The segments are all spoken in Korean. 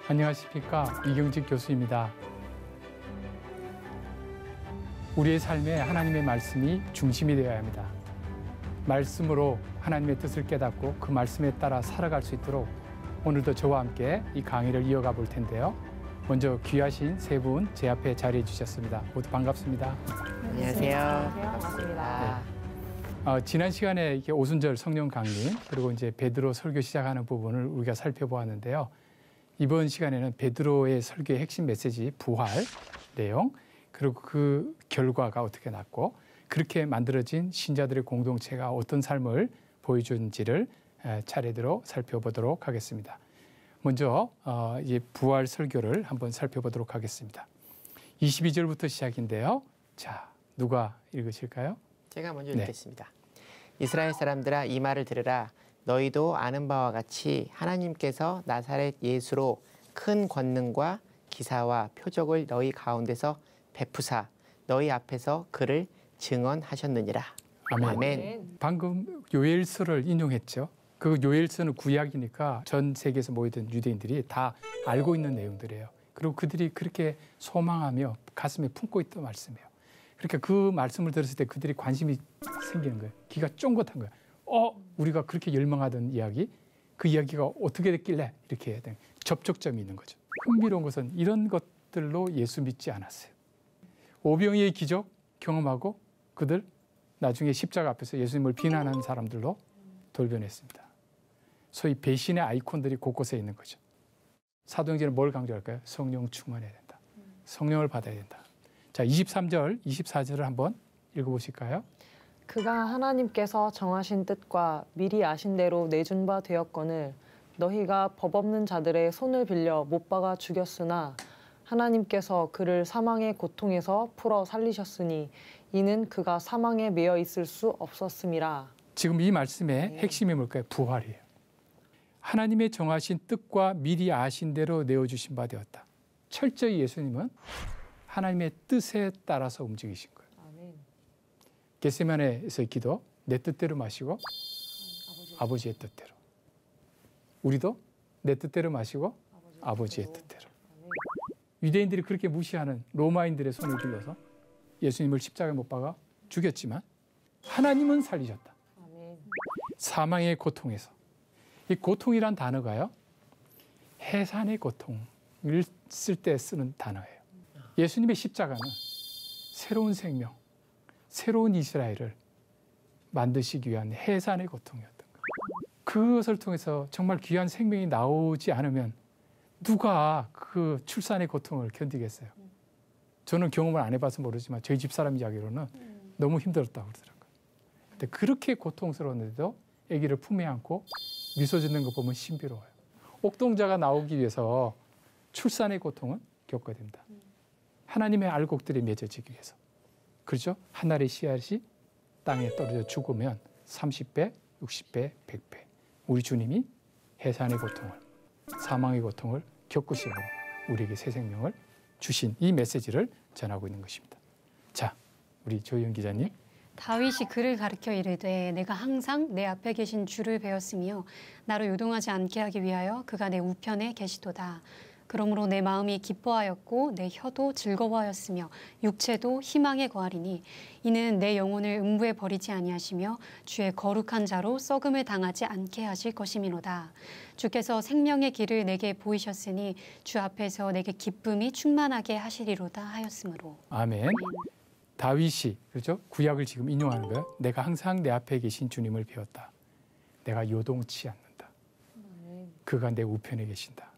안녕하십니까, 이경직 교수입니다. 우리의 삶에 하나님의 말씀이 중심이 되어야 합니다. 말씀으로 하나님의 뜻을 깨닫고 그 말씀에 따라 살아갈 수 있도록 오늘도 저와 함께 이 강의를 이어가 볼 텐데요. 먼저 귀하신 세 분 제 앞에 자리해 주셨습니다. 모두 반갑습니다. 안녕하세요. 반갑습니다. 지난 시간에 이렇게 오순절 성령 강림 그리고 이제 베드로 설교 시작하는 부분을 우리가 살펴보았는데요. 이번 시간에는 베드로의 설교의 핵심 메시지 부활 내용 그리고 그 결과가 어떻게 났고 그렇게 만들어진 신자들의 공동체가 어떤 삶을 보여준지를 차례대로 살펴보도록 하겠습니다. 먼저 이 부활 설교를 한번 살펴보도록 하겠습니다. 22절부터 시작인데요. 자, 누가 읽으실까요? 제가 먼저 읽겠습니다. 이스라엘 사람들아, 이 말을 들으라. 너희도 아는 바와 같이 하나님께서 나사렛 예수로 큰 권능과 기사와 표적을 너희 가운데서 베푸사 너희 앞에서 그를 증언하셨느니라. 아멘. 아멘. 방금 요엘서를 인용했죠. 그 요엘서는 구약이니까 전 세계에서 모이던 유대인들이 다 알고 있는 내용들이에요. 그리고 그들이 그렇게 소망하며 가슴에 품고 있던 말씀이에요. 그러니까 그 말씀을 들었을 때 그들이 관심이 생기는 거예요. 귀가 쫑긋한 거예요. 우리가 그렇게 열망하던 이야기, 그 이야기가 어떻게 됐길래 이렇게 해야 되는 접촉점이 있는 거죠. 흥미로운 것은 이런 것들로 예수 믿지 않았어요. 오병이의 기적 경험하고 그들 나중에 십자가 앞에서 예수님을 비난하는 사람들로 돌변했습니다. 소위 배신의 아이콘들이 곳곳에 있는 거죠. 사도행전은 뭘 강조할까요? 성령 충만해야 된다. 성령을 받아야 된다. 자, 23절, 24절을 한번 읽어보실까요? 그가 하나님께서 정하신 뜻과 미리 아신 대로 내준 바 되었거늘 너희가 법 없는 자들의 손을 빌려 못 박아 죽였으나 하나님께서 그를 사망의 고통에서 풀어 살리셨으니 이는 그가 사망에 매여 있을 수 없었음이라. 지금 이 말씀의 핵심이 뭘까요? 부활이에요. 하나님의 정하신 뜻과 미리 아신 대로 내어주신 바 되었다. 철저히 예수님은 하나님의 뜻에 따라서 움직이신 거예요. 아멘. 겟세마네에서의 기도, 내 뜻대로 마시고 아버지의 뜻대로. 우리도 내 뜻대로 마시고 아버지의 뜻대로. 아멘. 유대인들이 그렇게 무시하는 로마인들의 손을 빌려서 예수님을 십자가에 못 박아 죽였지만 하나님은 살리셨다. 아멘. 사망의 고통에서. 이 고통이란 단어가요, 해산의 고통을 쓸 때 쓰는 단어예요. 예수님의 십자가는 새로운 생명, 새로운 이스라엘을 만드시기 위한 해산의 고통이었던 거예요. 그것을 통해서 정말 귀한 생명이 나오지 않으면 누가 그 출산의 고통을 견디겠어요? 저는 경험을 안 해봐서 모르지만 저희 집사람 이야기로는 너무 힘들었다고 그러더라고요. 근데 그렇게 고통스러웠는데도 아기를 품에 안고 미소 짓는 거 보면 신비로워요. 옥동자가 나오기 위해서 출산의 고통은 겪어야 됩니다. 하나님의 알곡들이 맺어지기 위해서. 그렇죠? 한 알의 씨앗이 땅에 떨어져 죽으면 30배, 60배, 100배. 우리 주님이 해산의 고통을, 사망의 고통을 겪으시고 우리에게 새 생명을 주신 이 메시지를 전하고 있는 것입니다. 자, 우리 조희연 기자님. 다윗이 그를 가르쳐 이르되 내가 항상 내 앞에 계신 주를 배웠으며 나로 요동하지 않게 하기 위하여 그가 내 우편에 계시도다. 그러므로 내 마음이 기뻐하였고 내 혀도 즐거워하였으며 육체도 희망에 거하리니 이는 내 영혼을 음부에 버리지 아니하시며 주의 거룩한 자로 썩음을 당하지 않게 하실 것이미로다. 주께서 생명의 길을 내게 보이셨으니 주 앞에서 내게 기쁨이 충만하게 하시리로다 하였으므로. 아멘. 다윗이, 그렇죠? 구약을 지금 인용하는 거예요. 내가 항상 내 앞에 계신 주님을 배웠다. 내가 요동치 않는다. 그가 내 우편에 계신다.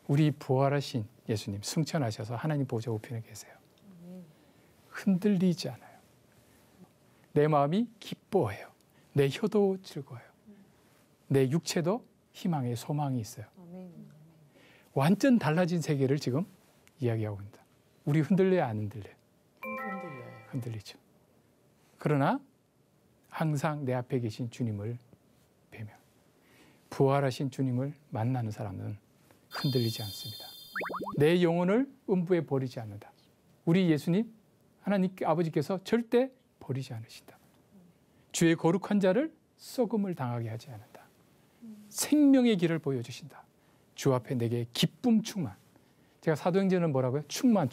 우리 부활하신 예수님 승천하셔서 하나님 보좌 우편에 계세요. 흔들리지 않아요. 내 마음이 기뻐해요. 내 혀도 즐거워요. 내 육체도 희망의 소망이 있어요. 완전 달라진 세계를 지금 이야기하고 있습니다. 우리 흔들려야 안 흔들려요? 흔들리죠. 그러나 항상 내 앞에 계신 주님을 뵈며 부활하신 주님을 만나는 사람은 흔들리지 않습니다. 내 영혼을 음부에 버리지 않는다. 우리 예수님, 하나님 아버지께서 절대 버리지 않으신다. 주의 거룩한 자를 썩음을 당하게 하지 않는다. 생명의 길을 보여주신다. 주 앞에 내게 기쁨 충만. 제가 사도행전은 뭐라고요? 충만.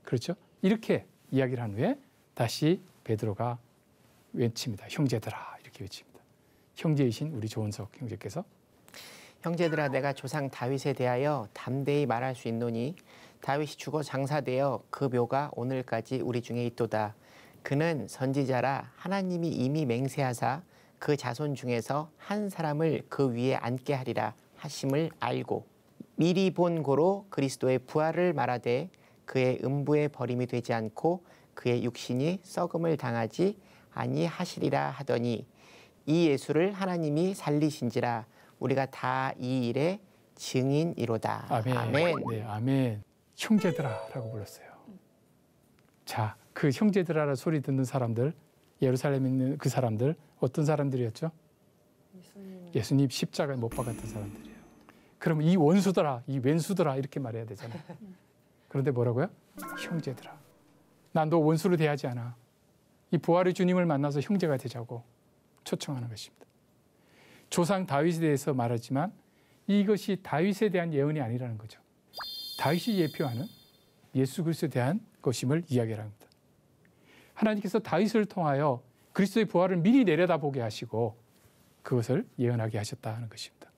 그렇죠? 이렇게 이야기를 한 후에 다시 베드로가 외칩니다. 형제들아 이렇게 외칩니다. 형제이신 우리 조은석 형제께서 형제들아 내가 조상 다윗에 대하여 담대히 말할 수 있노니 다윗이 죽어 장사되어 그 묘가 오늘까지 우리 중에 있도다. 그는 선지자라 하나님이 이미 맹세하사 그 자손 중에서 한 사람을 그 위에 앉게 하리라 하심을 알고 미리 본 고로 그리스도의 부활을 말하되 그의 음부에 버림이 되지 않고 그의 육신이 썩음을 당하지 아니하시리라 하더니 이 예수를 하나님이 살리신지라 우리가 다 이 일의 증인이로다. 아멘. 아멘. 네, 아멘. 형제들아라고 불렀어요. 자, 그 형제들아라 소리 듣는 사람들, 예루살렘에 있는 그 사람들 어떤 사람들이었죠? 예수님 십자가에 못 박았던 사람들이에요. 그럼 이 원수들아, 이 왼수들아 이렇게 말해야 되잖아요. 그런데 뭐라고요? 형제들아. 난 너 원수로 대하지 않아. 이 부활의 주님을 만나서 형제가 되자고 초청하는 것입니다. 조상 다윗에 대해서 말하지만 이것이 다윗에 대한 예언이 아니라는 거죠. 다윗이 예표하는 예수 그리스도에 대한 것임을 이야기를 합니다. 하나님께서 다윗을 통하여 그리스도의 부활을 미리 내려다보게 하시고 그것을 예언하게 하셨다는 것입니다.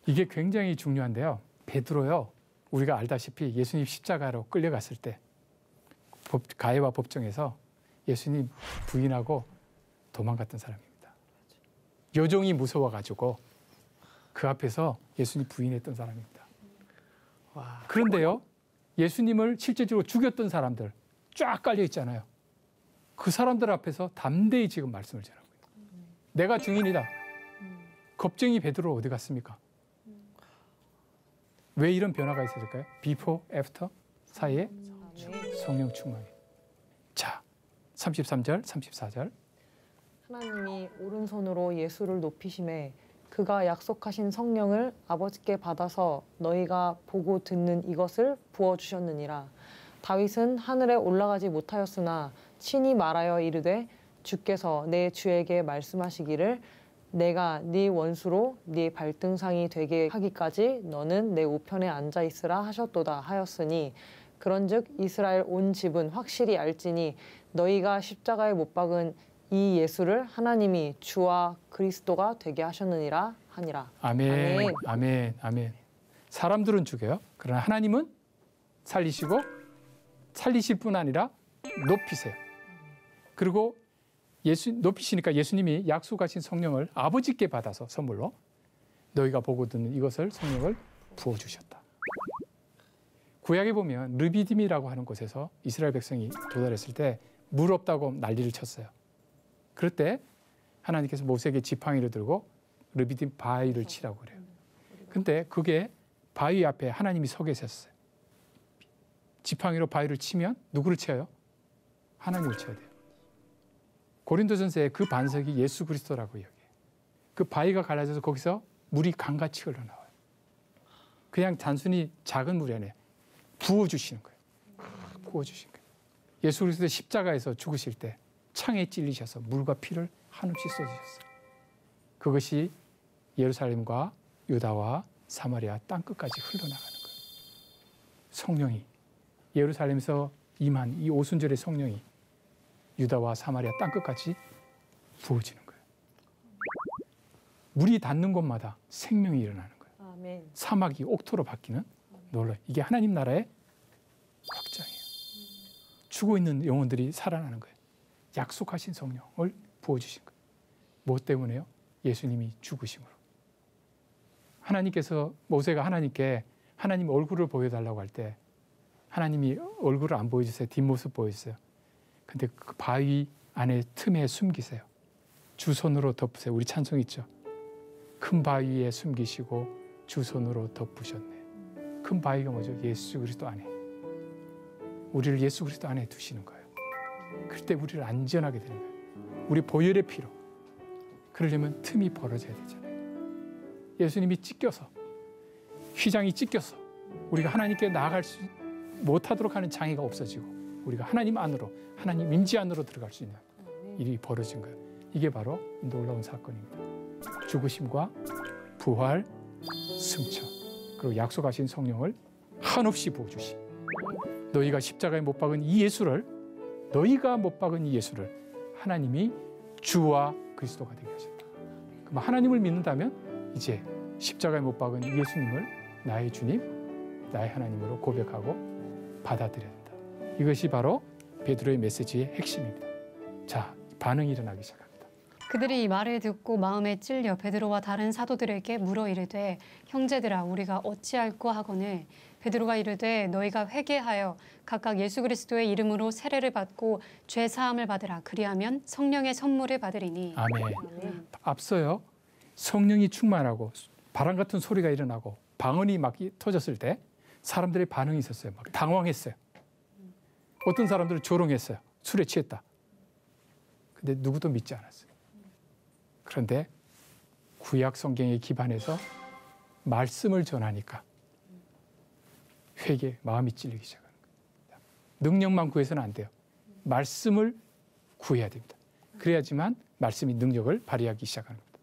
이게 굉장히 중요한데요. 베드로요. 우리가 알다시피 예수님 십자가로 끌려갔을 때 가해와 법정에서 예수님 부인하고 도망갔던 사람입니다. 여종이 무서워가지고 그 앞에서 예수님 부인했던 사람입니다. 와. 그런데요. 예수님을 실제적으로 죽였던 사람들 쫙 깔려 있잖아요. 그 사람들 앞에서 담대히 지금 말씀을 전하고 있어요. 내가 증인이다. 겁쟁이 베드로 어디 갔습니까? 왜 이런 변화가 있었을까요? Before, after 사이에 성령 충만이. 자, 33절, 34절. 하나님이 오른손으로 예수를 높이심에 그가 약속하신 성령을 아버지께 받아서 너희가 보고 듣는 이것을 부어주셨느니라. 다윗은 하늘에 올라가지 못하였으나 친히 말하여 이르되 주께서 내 주에게 말씀하시기를 내가 네 원수로 네 발등상이 되게 하기까지 너는 내 우편에 앉아 있으라 하셨도다 하였으니 그런즉 이스라엘 온 집은 확실히 알지니 너희가 십자가에 못 박은 이 예수를 하나님이 주와 그리스도가 되게 하셨느니라 하니라. 아멘, 아멘. 아멘, 아멘. 사람들은 죽여요. 그러나 하나님은 살리시고 살리실 뿐 아니라 높이세요. 그리고 높이시니까 예수님이 약속하신 성령을 아버지께 받아서 선물로 너희가 보고 듣는 이것을 성령을 부어주셨다. 구약에 보면 르비딤이라고 하는 곳에서 이스라엘 백성이 도달했을 때 물 없다고 난리를 쳤어요. 그럴 때 하나님께서 모세에게 지팡이를 들고 르비딤 바위를 치라고 그래요. 근데 그게 바위 앞에 하나님이 서 계셨어요. 지팡이로 바위를 치면 누구를 쳐요? 하나님을 쳐야 돼요. 고린도전서에 그 반석이 예수 그리스도라고 이야기해요. 그 바위가 갈라져서 거기서 물이 강같이 흘러나와요. 그냥 단순히 작은 물이 아니에요. 부어주시는 거예요. 부어주시는 거예요. 예수 그리스도 십자가에서 죽으실 때 창에 찔리셔서 물과 피를 한없이 쏟으셨어요. 그것이 예루살렘과 유다와 사마리아 땅끝까지 흘러나가는 거예요. 성령이 예루살렘에서 임한 이 오순절의 성령이 유다와 사마리아 땅끝까지 부어지는 거예요. 물이 닿는 곳마다 생명이 일어나는 거예요. 아멘. 사막이 옥토로 바뀌는 놀라요. 이게 하나님 나라의 확장이에요. 죽어 있는 영혼들이 살아나는 거예요. 약속하신 성령을 부어주신 거예요. 무엇 때문에요? 예수님이 죽으심으로. 하나님께서 모세가 하나님께 하나님 얼굴을 보여달라고 할 때 하나님이 얼굴을 안 보여주세요. 뒷모습 보여주세요. 근데 그 바위 안에 틈에 숨기세요. 주 손으로 덮으세요. 우리 찬송 있죠. 큰 바위에 숨기시고 주 손으로 덮으셨네. 큰 바위가 뭐죠? 예수 그리스도 안에. 우리를 예수 그리스도 안에 두시는 거예요. 그때 우리를 안전하게 되는 거예요. 우리 보혈의 피로. 그러려면 틈이 벌어져야 되잖아요. 예수님이 찢겨서 휘장이 찢겨서 우리가 하나님께 나아갈 수 못하도록 하는 장애가 없어지고 우리가 하나님 안으로 하나님 임재 안으로 들어갈 수 있는 일이 벌어진 거예요. 이게 바로 놀라운 사건입니다. 죽으심과 부활, 승천. 그리고 약속하신 성령을 한없이 부어주시. 너희가 십자가에 못 박은 이 예수를, 너희가 못 박은 이 예수를 하나님이 주와 그리스도가 되게 하셨다. 그럼 하나님을 믿는다면 이제 십자가에 못 박은 이 예수님을 나의 주님, 나의 하나님으로 고백하고 받아들여야 된다. 이것이 바로 베드로의 메시지의 핵심입니다. 자, 반응이 일어나기 시작합니다. 그들이 이 말을 듣고 마음에 찔려 베드로와 다른 사도들에게 물어 이르되 형제들아 우리가 어찌할꼬 하거늘 베드로가 이르되 너희가 회개하여 각각 예수 그리스도의 이름으로 세례를 받고 죄 사함을 받으라. 그리하면 성령의 선물을 받으리니. 아멘. 앞서요. 성령이 충만하고 바람 같은 소리가 일어나고 방언이 막 터졌을 때 사람들의 반응이 있었어요. 막 당황했어요. 어떤 사람들은 조롱했어요. 술에 취했다. 근데 누구도 믿지 않았어요. 그런데 구약 성경에 기반해서 말씀을 전하니까 회개, 마음이 찔리기 시작하는 거예요. 능력만 구해서는 안 돼요. 말씀을 구해야 됩니다. 그래야지만 말씀이 능력을 발휘하기 시작하는 겁니다.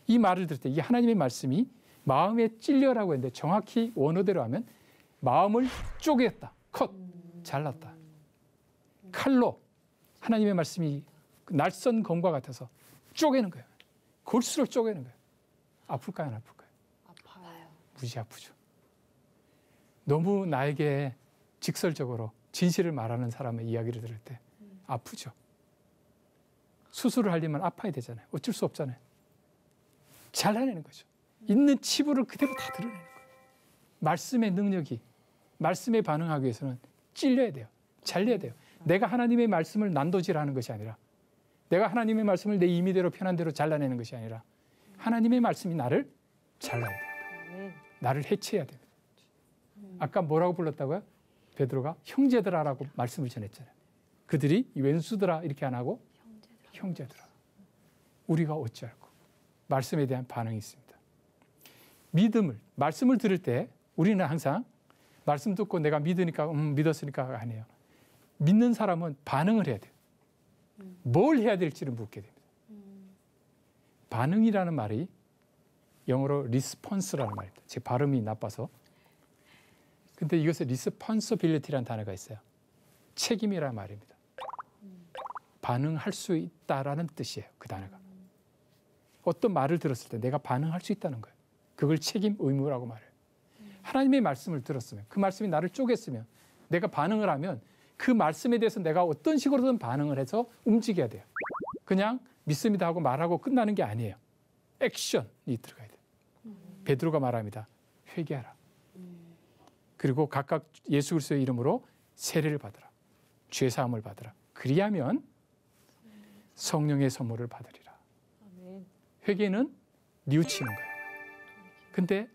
이 말을 들을 때 이 하나님의 말씀이 마음에 찔려라고 했는데 정확히 원어대로 하면 마음을 쪼갰다. 컷. 잘랐다. 칼로 하나님의 말씀이 날선 검과 같아서 쪼개는 거예요. 골수를 쪼개는 거예요. 아플까요? 안 아플까요? 아파요. 무지 아프죠. 너무 나에게 직설적으로 진실을 말하는 사람의 이야기를 들을 때 아프죠. 수술을 하려면 아파야 되잖아요. 어쩔 수 없잖아요. 잘라내는 거죠. 있는 치부를 그대로 다 드러내는 거예요. 말씀의 능력이, 말씀에 반응하기 위해서는 찔려야 돼요. 잘려야 돼요. 내가 하나님의 말씀을 난도질하는 것이 아니라, 내가 하나님의 말씀을 내 임의대로 편한 대로 잘라내는 것이 아니라 하나님의 말씀이 나를 잘라야 돼요. 나를 해체해야 됩니다. 아까 뭐라고 불렀다고요? 베드로가 형제들아라고 말씀을 전했잖아요. 그들이 왼수들아 이렇게 안 하고 형제들아. 우리가 어찌할꼬. 말씀에 대한 반응이 있습니다. 말씀을 들을 때 우리는 항상 말씀 듣고 내가 믿었으니까 아니에요. 믿는 사람은 반응을 해야 돼요. 뭘 해야 될지를 묻게 됩니다. 반응이라는 말이 영어로 response라는 말입니다. 제 발음이 나빠서. 근데 이것에 responsibility라는 단어가 있어요. 책임이라는 말입니다. 반응할 수 있다라는 뜻이에요. 그 단어가. 어떤 말을 들었을 때 내가 반응할 수 있다는 거예요. 그걸 책임, 의무라고 말해요. 하나님의 말씀을 들었으면, 그 말씀이 나를 쪼갰으면, 내가 반응을 하면 그 말씀에 대해서 내가 어떤 식으로든 반응을 해서 움직여야 돼요. 그냥 믿습니다 하고 말하고 끝나는 게 아니에요. 액션이 들어가야 돼요. 베드로가 말합니다. 회개하라. 그리고 각각 예수 그리스도의 이름으로 세례를 받으라. 죄 사함을 받으라. 그리하면 성령의 선물을 받으리라. 회개는 뉘우치는 거예요. 근데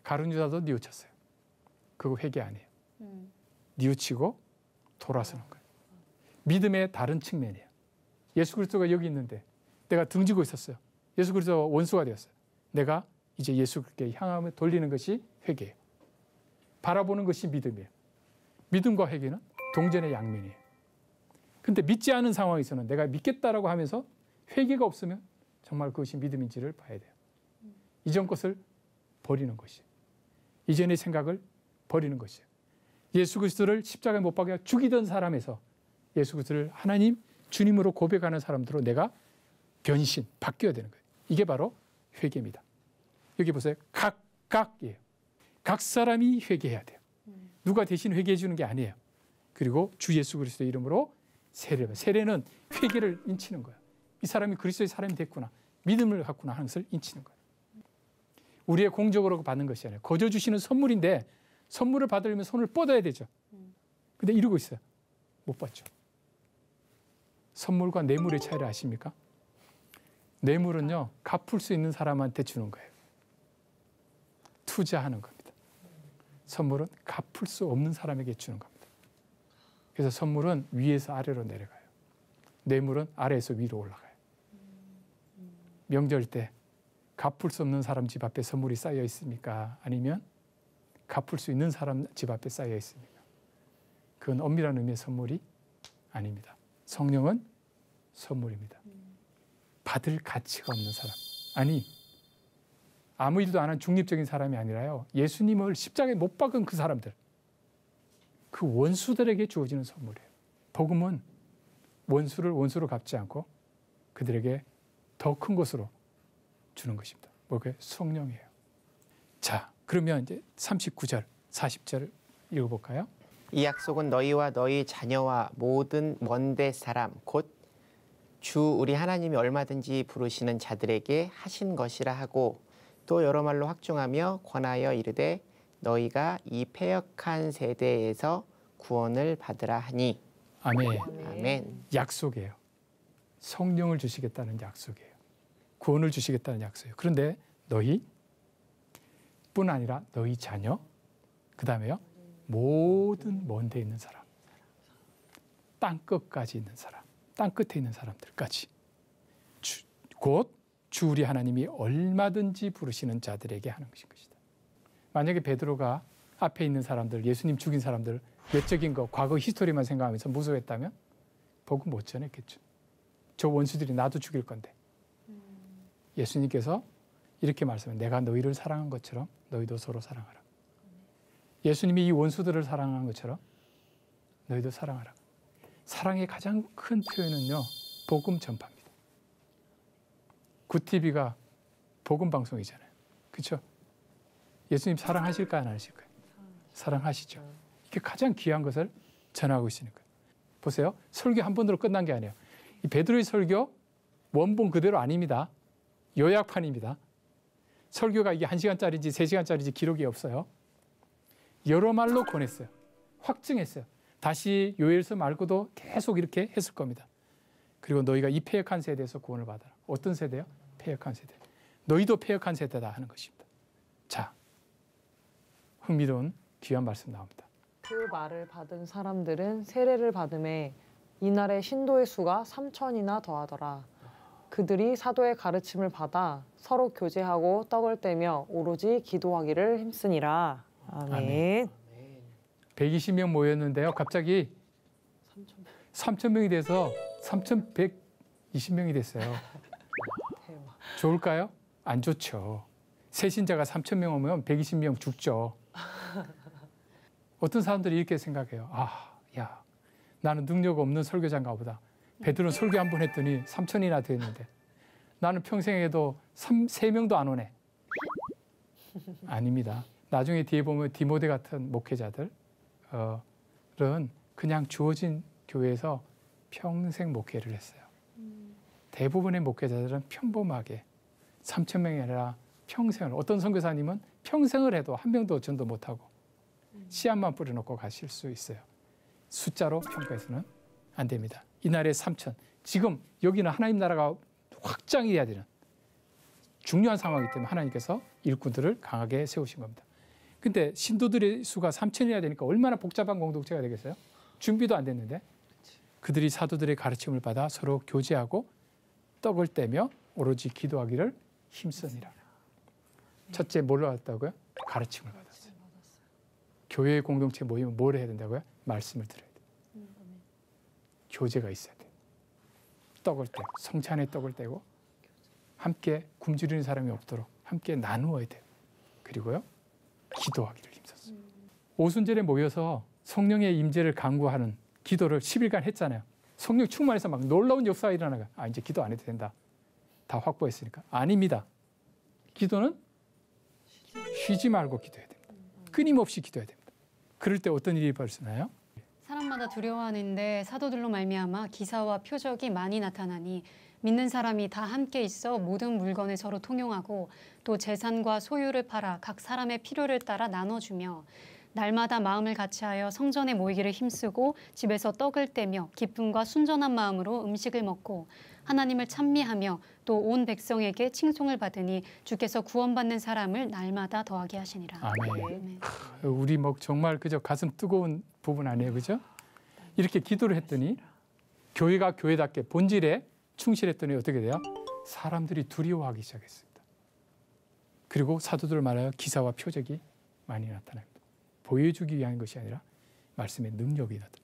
가룟 유다도 뉘우쳤어요. 그거 회개 아니에요. 뉘우치고 돌아서는 거예요. 믿음의 다른 측면이에요. 예수 그리스도가 여기 있는데 내가 등지고 있었어요. 예수 그리스도가 원수가 되었어요. 내가 이제 예수 그리스도께 향하며 돌리는 것이 회개예요. 바라보는 것이 믿음이에요. 믿음과 회개는 동전의 양면이에요. 근데 믿지 않은 상황에서는 내가 믿겠다라고 하면서 회개가 없으면 정말 그것이 믿음인지를 봐야 돼요. 이전 것을 버리는 것이에요. 이전의 생각을 버리는 것이에요. 예수 그리스도를 십자가에 못 박아 죽이던 사람에서 예수 그리스도를 하나님 주님으로 고백하는 사람들로 내가 변신, 바뀌어야 되는 거예요. 이게 바로 회개입니다. 여기 보세요. 각각이에요. 각 사람이 회개해야 돼요. 누가 대신 회개해 주는 게 아니에요. 그리고 주 예수 그리스도의 이름으로 세례는 회개를 인치는 거예요. 이 사람이 그리스도의 사람이 됐구나. 믿음을 갖구나 하는 것을 인치는 거예요. 우리의 공적으로 받는 것이 아니에요. 거저 주시는 선물인데 선물을 받으려면 손을 뻗어야 되죠. 근데 이러고 있어요. 못 받죠. 선물과 뇌물의 차이를 아십니까? 뇌물은요, 갚을 수 있는 사람한테 주는 거예요. 투자하는 겁니다. 선물은 갚을 수 없는 사람에게 주는 겁니다. 그래서 선물은 위에서 아래로 내려가요. 뇌물은 아래에서 위로 올라가요. 명절 때 갚을 수 없는 사람 집 앞에 선물이 쌓여 있습니까? 아니면 갚을 수 있는 사람 집 앞에 쌓여 있습니까? 그건 엄밀한 의미의 선물이 아닙니다. 성령은 선물입니다. 받을 가치가 없는 사람. 아니, 아무 일도 안 한 중립적인 사람이 아니라요. 예수님을 십자가에 못 박은 그 사람들, 그 원수들에게 주어지는 선물이에요. 복음은 원수를 원수로 갚지 않고 그들에게 더 큰 것으로 주는 것입니다. 뭐게? 성령이에요. 자, 그러면 이제 39절, 40절을 읽어볼까요? 이 약속은 너희와 너희 자녀와 모든 먼데 사람 곧 주 우리 하나님이 얼마든지 부르시는 자들에게 하신 것이라 하고 또 여러 말로 확증하며 권하여 이르되 너희가 이 패역한 세대에서 구원을 받으라 하니. 아멘. 아멘. 약속이에요. 성령을 주시겠다는 약속이에요. 구원을 주시겠다는 약속이에요. 그런데 너희뿐 아니라 너희 자녀, 그 다음에요. 모든 먼 데 있는 사람, 땅끝까지 있는 사람, 땅끝에 있는 사람들까지 곧 주 우리 하나님이 얼마든지 부르시는 자들에게 하는 것인 것이다. 만약에 베드로가 앞에 있는 사람들, 예수님 죽인 사람들 외적인 거, 과거 히스토리만 생각하면서 무서워했다면 복음 못 전했겠죠. 저 원수들이 나도 죽일 건데. 예수님께서 이렇게 말씀해요. 내가 너희를 사랑한 것처럼 너희도 서로 사랑하라. 예수님이 이 원수들을 사랑한 것처럼 너희도 사랑하라. 사랑의 가장 큰 표현은요. 복음 전파입니다. 굿TV가 복음 방송이잖아요. 그렇죠? 예수님 사랑하실까요? 안 하실까요? 사랑하시죠. 이게 가장 귀한 것을 전하고 있으니까. 보세요. 설교 한 번으로 끝난 게 아니에요. 이 베드로의 설교 원본 그대로 아닙니다. 요약판입니다. 설교가 이게 1시간짜리인지 3시간짜리인지 기록이 없어요. 여러 말로 권했어요. 확증했어요. 다시 요엘서 말고도 계속 이렇게 했을 겁니다. 그리고 너희가 이 패역한 세대에서 구원을 받아라. 어떤 세대요? 패역한 세대. 너희도 패역한 세대다 하는 것입니다. 자, 흥미로운 귀한 말씀 나옵니다. 그 말을 받은 사람들은 세례를 받음에 이날의 신도의 수가 3,000이나 더하더라. 그들이 사도의 가르침을 받아 서로 교제하고 떡을 떼며 오로지 기도하기를 힘쓰니라. 아멘. 120명 모였는데요. 갑자기 3,000명이 돼서 3,120명이 됐어요. 대박. 좋을까요? 안 좋죠. 새신자가 3,000명 오면 120명 죽죠. 어떤 사람들이 이렇게 생각해요. 아, 야, 나는 능력 없는 설교자인가 보다. 베드로는 설교 한 번 했더니 3,000이나 됐는데 나는 평생 해도 3명도 안 오네. 아닙니다. 나중에 뒤에 보면 디모데 같은 목회자들은 그냥 주어진 교회에서 평생 목회를 했어요. 대부분의 목회자들은 평범하게 3,000명이 아니라 평생을, 어떤 선교사님은 평생을 해도 한 명도 전도 못하고 씨앗만 뿌려놓고 가실 수 있어요. 숫자로 평가해서는 안 됩니다. 이날의 3,000. 지금 여기는 하나님 나라가 확장이 돼야 되는 중요한 상황이기 때문에 하나님께서 일꾼들을 강하게 세우신 겁니다. 근데 신도들의 수가 3,000이어야 되니까 얼마나 복잡한 공동체가 되겠어요? 준비도 안 됐는데 그들이 사도들의 가르침을 받아 서로 교제하고 떡을 떼며 오로지 기도하기를 힘쓰니라. 첫째 뭘로 받았다고요? 가르침을 받았어요. 교회 공동체 모이면 뭘 해야 된다고요? 말씀을 들어야 돼요. 교제가 있어야 돼요. 떡을 떼고 성찬의 떡을 떼고 함께 굶주리는 사람이 없도록 함께 나누어야 돼요. 그리고요. 기도하기를 힘썼어요. 오순절에 모여서 성령의 임재를 간구하는 기도를 10일간 했잖아요. 성령 충만해서 막 놀라운 역사가 일어나가. 아, 이제 기도 안 해도 된다. 다 확보했으니까. 아닙니다. 기도는 쉬지 말고 기도해야 됩니다. 끊임없이 기도해야 됩니다. 그럴 때 어떤 일이 벌어지나요? 사람마다 두려워하는데 사도들로 말미암아 기사와 표적이 많이 나타나니 믿는 사람이 다 함께 있어 모든 물건을 서로 통용하고 또 재산과 소유를 팔아 각 사람의 필요를 따라 나눠주며 날마다 마음을 같이하여 성전에 모이기를 힘쓰고 집에서 떡을 떼며 기쁨과 순전한 마음으로 음식을 먹고 하나님을 찬미하며 또 온 백성에게 칭송을 받으니 주께서 구원받는 사람을 날마다 더하게 하시니라. 아멘. 우리 뭐 정말 그저 가슴 뜨거운 부분 아니에요, 그죠? 이렇게 기도를 했더니 교회가 교회답게 본질에 충실했더니 어떻게 돼요? 사람들이 두려워하기 시작했습니다. 그리고 사도들 말하여 기사와 표적이 많이 나타납니다. 보여주기 위한 것이 아니라 말씀의 능력이 나타납니다.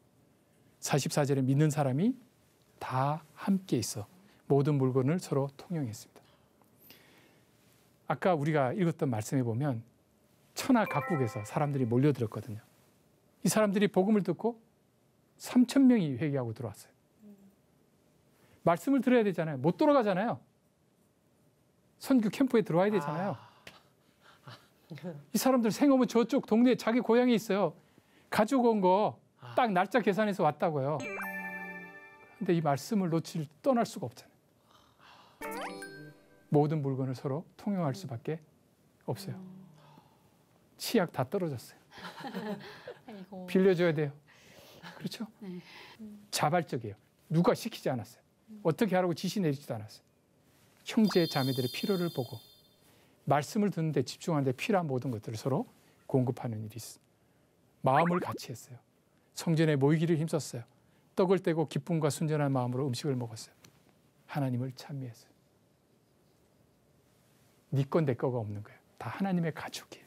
44절에 믿는 사람이 다 함께 있어 모든 물건을 서로 통용했습니다. 아까 우리가 읽었던 말씀에 보면 천하 각국에서 사람들이 몰려들었거든요. 이 사람들이 복음을 듣고 3,000명이 회개하고 들어왔어요. 말씀을 들어야 되잖아요. 못 돌아가잖아요. 선교 캠프에 들어와야 되잖아요. 이 사람들 생업은 저쪽 동네 자기 고향에 있어요. 가지고 온 거 딱 날짜 계산해서 왔다고요. 근데 이 말씀을 떠날 수가 없잖아요. 모든 물건을 서로 통용할 수밖에 없어요. 치약 다 떨어졌어요. 아이고. 빌려줘야 돼요. 그렇죠? 네. 자발적이에요. 누가 시키지 않았어요. 어떻게 하라고 지시 내리지도 않았어요. 형제 자매들의 필요를 보고 말씀을 듣는데 집중하는데 필요한 모든 것들을 서로 공급하는 일이 있어요. 마음을 같이 했어요. 성전에 모이기를 힘썼어요. 떡을 떼고 기쁨과 순전한 마음으로 음식을 먹었어요. 하나님을 찬미했어요. 네 건 내 거가 없는 거예요. 다 하나님의 가족이에요.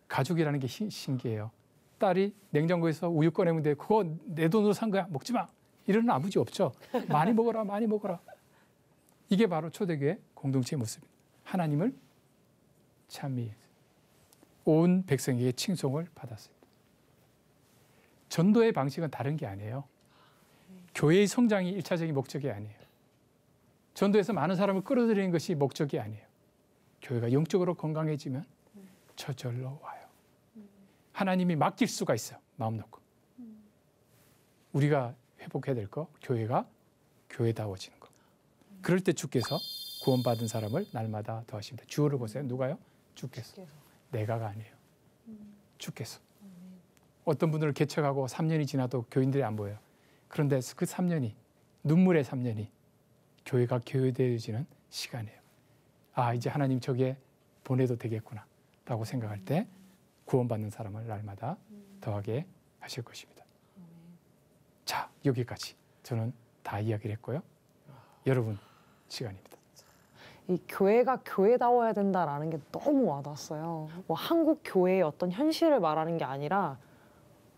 가족이라는 게 신기해요. 딸이 냉장고에서 우유 꺼내면 돼. 그거 내 돈으로 산 거야. 먹지 마. 이러는 아버지 없죠. 많이 먹어라. 많이 먹어라. 이게 바로 초대교회 공동체의 모습입니다. 하나님을 찬미해서 온 백성에게 칭송을 받았습니다. 전도의 방식은 다른 게 아니에요. 교회의 성장이 일차적인 목적이 아니에요. 전도에서 많은 사람을 끌어들이는 것이 목적이 아니에요. 교회가 영적으로 건강해지면 저절로 와요. 하나님이 맡길 수가 있어요. 마음 놓고. 우리가 회복해야 될 거, 교회가 교회다워지는 거. 그럴 때 주께서 구원받은 사람을 날마다 더하십니다. 주어를 보세요. 누가요? 주께서. 내가가 아니에요. 주께서. 어떤 분들은 개척하고 3년이 지나도 교인들이 안 보여요. 그런데 그 3년이, 눈물의 3년이 교회가 교회되어지는 시간이에요. 아, 이제 하나님 저기에 보내도 되겠구나 라고 생각할 때 구원받는 사람을 날마다 더하게 하실 것입니다. 자, 여기까지 저는 다 이야기를 했고요. 여러분 시간입니다. 이 교회가 교회다워야 된다라는 게 너무 와닿았어요. 뭐 한국 교회의 어떤 현실을 말하는 게 아니라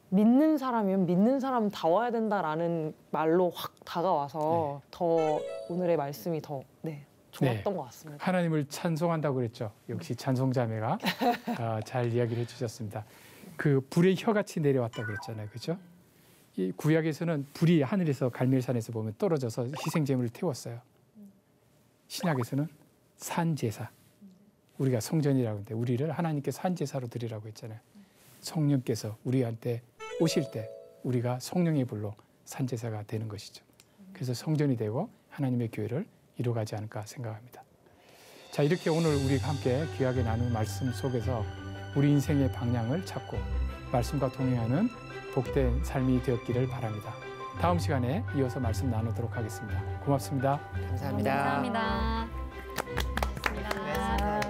믿는 사람이면 믿는 사람다워야 된다라는 말로 확 다가와서 더 오늘의 말씀이 더 좋았던 것 같습니다. 하나님을 찬송한다고 그랬죠. 역시 찬송자매가 잘 이야기를 해주셨습니다. 그 불의 혀같이 내려왔다고 그랬잖아요. 그렇죠? 이 구약에서는 불이 하늘에서 갈멜산에서 보면 떨어져서 희생제물을 태웠어요. 신약에서는 산제사. 우리가 성전이라고 하는데 우리를 하나님께 산제사로 드리라고 했잖아요. 성령께서 우리한테 오실 때 우리가 성령의 불로 산제사가 되는 것이죠. 그래서 성전이 되고 하나님의 교회를 이루어가지 않을까 생각합니다. 자, 이렇게 오늘 우리가 함께 귀하게 나눈 말씀 속에서 우리 인생의 방향을 찾고 말씀과 동행하는 복된 삶이 되었기를 바랍니다. 다음 시간에 이어서 말씀 나누도록 하겠습니다. 고맙습니다. 감사합니다. 감사합니다. 고맙습니다.